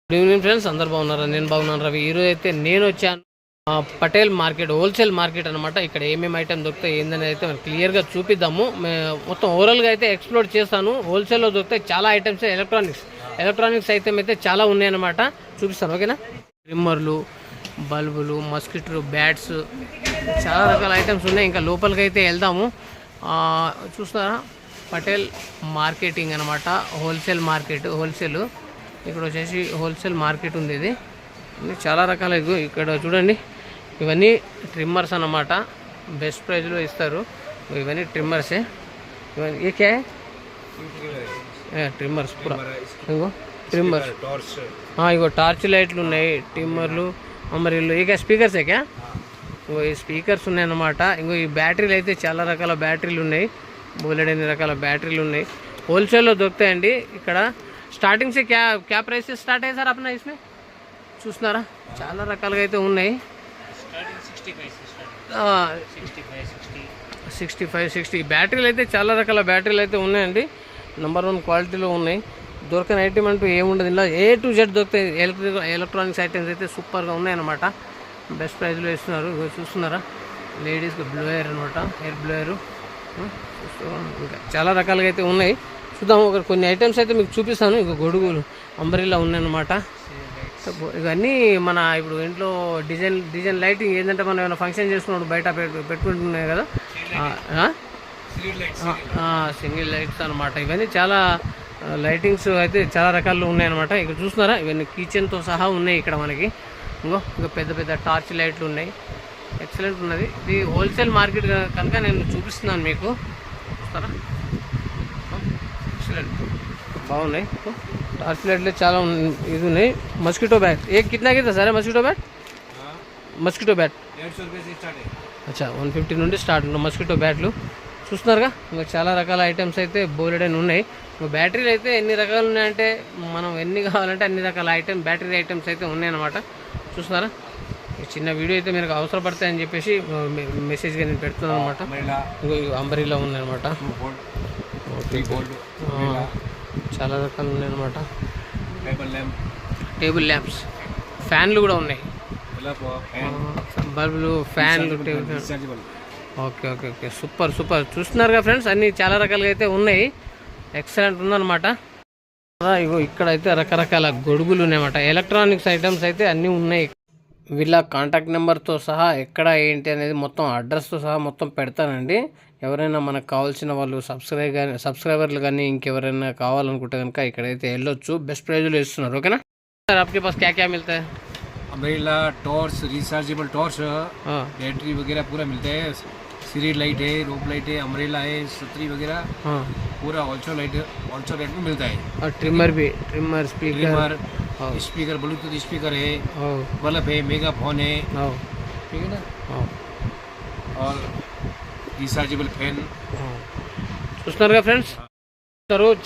Good evening friends, అందరు బాగున్నారా? నేను బాగున్నాను రవి. ఈరోజు అయితే నేను వచ్చాను పటేల్ మార్కెట్, హోల్సేల్ మార్కెట్ అనమాట. ఇక్కడ ఏమేమి ఐటమ్ దొరుకుతాయి ఏందని అయితే మనం క్లియర్గా చూపిద్దాము. మొత్తం ఓవరాల్గా అయితే ఎక్స్ప్లోర్ చేస్తాను. హోల్సేల్లో దొరుకుతాయి చాలా ఐటమ్స్. ఎలక్ట్రానిక్స్ ఐటమ్ అయితే చాలా ఉన్నాయన్నమాట, చూపిస్తాను. ఓకేనా? ట్రిమ్మర్లు, బల్బులు, మస్కిటో బ్యాట్స్, చాలా రకాల ఐటమ్స్ ఉన్నాయి. ఇంకా లోపలికి అయితే వెళ్దాము. చూస్తారా, పటేల్ మార్కెటింగ్ అనమాట. Wholesale market, wholesale. ఇక్కడ వచ్చేసి హోల్సేల్ మార్కెట్ ఉంది. ఇది చాలా రకాల, ఇక్కడ చూడండి, ఇవన్నీ ట్రిమ్మర్స్ అన్నమాట. బెస్ట్ ప్రైజ్లో ఇస్తారు. ఇవన్నీ ట్రిమ్మర్సే. ఇవన్నీ ఏ క్యా ట్రిమ్మర్స్ పూరా. ఇగో ట్రిమ్మర్స్, ఇగో టార్చ్ లైట్లు ఉన్నాయి, ట్రిమ్మర్లు, అమరిల్లు. ఇక స్పీకర్సే క్యా? ఇంకో ఈ స్పీకర్స్ ఉన్నాయన్నమాట. ఇంకో ఈ బ్యాటరీలు అయితే చాలా రకాల బ్యాటరీలు ఉన్నాయి. బోలెడన్ని రకాల బ్యాటరీలు ఉన్నాయి. హోల్సేల్లో దొరుకుతాయండి ఇక్కడ. స్టార్టింగ్ से क्या प्राइस से स्टार्ट है सर अपना इसमें? చూస్తున్నారా, చాలా రకాలుగా అయితే ఉన్నాయి. 65-60 బ్యాటరీలు అయితే చాలా రకాల బ్యాటరీలు అయితే ఉన్నాయండి. నెంబర్ 1 క్వాలిటీలో ఉన్నాయి. దొరకని ఐటమ్ అంటూ ఏముండదు. ఇలా A to Z దొరుకుతాయి. ఎలక్ట్రానిక్స్ ఐటమ్స్ అయితే సూపర్గా ఉన్నాయన్నమాట. బెస్ట్ ప్రైస్లో ఇస్తున్నారు. చూస్తున్నారా, లేడీస్కి బ్లోయర్ అనమాట, హెయిర్ బ్లోయరు. ఇంకా చాలా రకాలుగా అయితే ఉన్నాయి. చూద్దాం. ఒక కొన్ని ఐటమ్స్ అయితే మీకు చూపిస్తాను. ఇక గొడుగులు, అంబ్రెల్లా ఉన్నాయన్నమాట. ఇవన్నీ మన ఇప్పుడు ఇంట్లో డిజైన్ లైటింగ్ ఏంటంటే మనం ఏమైనా ఫంక్షన్ చేసుకున్నప్పుడు బయట పెట్టుకుంటున్నాయి కదా, సింగిల్ లైట్స్ అనమాట. ఇవన్నీ చాలా లైటింగ్స్ అయితే చాలా రకాలు ఉన్నాయన్నమాట. ఇక్కడ చూస్తున్నారా, ఇవన్నీ కిచెన్తో సహా ఉన్నాయి ఇక్కడ మనకి. ఇంకా పెద్ద పెద్ద టార్చ్ లైట్లు ఉన్నాయి. ఎక్సలెంట్ ఉన్నది. ఇది హోల్సేల్ మార్కెట్ కనుక నేను చూపిస్తున్నాను మీకు. చూస్తారా, బాగున్నాయి. టార్చ్ లైట్లు చాలా ఇది ఉన్నాయి. మస్కిటో బ్యాట్ ఏ కిतना కింద సరే? మస్కిటో బ్యాట్ అచ్చా 150 నుండి స్టార్ట్ ఉన్నాయి మస్కిటో బ్యాట్లు. చూస్తున్నారుగా, ఇంకా చాలా రకాల ఐటమ్స్ అయితే బోలెడని ఉన్నాయి. ఇంకా బ్యాటరీలు అయితే ఎన్ని రకాలు ఉన్నాయంటే మనం ఎన్ని కావాలంటే అన్ని రకాల బ్యాటరీ ఐటమ్స్ అయితే ఉన్నాయన్నమాట. చూస్తున్నారా, చిన్న వీడియో అయితే మీకు అవసరపడతాయని చెప్పేసి మెసేజ్గా నేను పెడుతున్నాను అనమాట. అంబరీలా ఉందన్నమాట. చాలా రకాలు ఉన్నాయన్నమాట. టేబుల్ ల్యాంప్స్, ఫ్యాన్లు కూడా ఉన్నాయి. బల్బులు, ఫ్యాన్లు, టేబుల్. ఓకే. సూపర్. చూస్తున్నారుగా ఫ్రెండ్స్, అన్నీ చాలా రకాలుగా అయితే ఉన్నాయి. ఎక్సలెంట్ ఉందన్నమాట. ఇగో ఇక్కడైతే రకరకాల గొడుగులు ఉన్నాయన్నమాట. ఎలక్ట్రానిక్స్ ఐటమ్స్ అయితే అన్నీ ఉన్నాయి. వీళ్ళ కాంటాక్ట్ నెంబర్తో సహా ఎక్కడ ఏంటి అనేది మొత్తం అడ్రస్తో సహా మొత్తం పెడతానండి. ఎవరైనా మనకు కావాల్సిన వాళ్ళు సబ్స్క్రైబర్లు కానీ ఇంకెవరైనా కావాలనుకుంటే కనుక ఇక్కడైతే వెళ్ళొచ్చు. బెస్ట్ ప్రైజ్లో ఇస్తున్నారు. ఓకేనా సార్? आपके पास क्या क्या मिलता है? Umbrella, torch, rechargeable torch, battery वगैरह पूरा मिलता है. सीरीज लाइट है, रोप लाइट है, अम्ब्रेला है, छतरी वगैरह पूरा होलसेल रेट में मिलता है. और ट्रिमर, स्पीकर, ब्लूटूथ स्पीकर है, बल्ब है, मेगाफोन है, ठीक है ना, और రీఛార్జబుల్ ఫెన్. చూస్తున్నారుగా ఫ్రెండ్స్,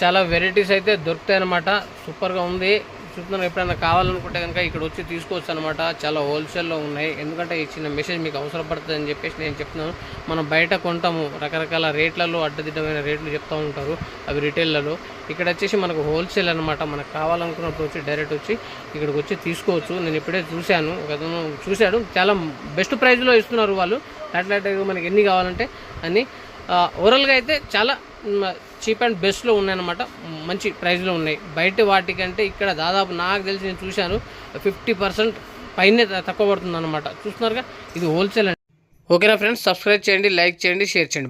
చాలా వెరైటీస్ అయితే దొరుకుతాయి అన్నమాట. సూపర్గా ఉంది. చూస్తున్నారు, ఎప్పుడైనా కావాలనుకుంటే కనుక ఇక్కడ వచ్చి తీసుకోవచ్చు అనమాట. చాలా హోల్సేల్లో ఉన్నాయి. ఎందుకంటే ఈ చిన్న మెసేజ్ మీకు అవసరపడుతుంది అని చెప్పేసి నేను చెప్తున్నాను. మనం బయట కొంటాము, రకరకాల రేట్లలో అడ్డదిడ్డమైన రేట్లు చెప్తూ ఉంటారు, అవి రిటైల్లలో. ఇక్కడ వచ్చేసి మనకు హోల్సేల్ అనమాట. మనకు కావాలనుకున్నప్పుడు వచ్చి డైరెక్ట్ వచ్చి ఇక్కడికి వచ్చి తీసుకోవచ్చు. నేను ఇప్పుడే చూశాను, ఒకతను చూశాడు. చాలా బెస్ట్ ప్రైస్లో ఇస్తున్నారు వాళ్ళు. అట్లా మనకి ఎన్ని కావాలంటే అన్నీ. ఓవరాల్గా అయితే చాలా చీప్ అండ్ బెస్ట్లో ఉన్నాయన్నమాట. మంచి ప్రైస్లో ఉన్నాయి. బయట వాటికంటే ఇక్కడ దాదాపు నాకు తెలిసి నేను చూశాను 50% పైనే తక్కువ పడుతుంది అనమాట. చూస్తున్నారుగా, ఇది హోల్సేల్ అండి. ఓకేనా ఫ్రెండ్స్? సబ్స్క్రైబ్ చేయండి, లైక్ చేయండి, షేర్ చేయండి. బాయ్.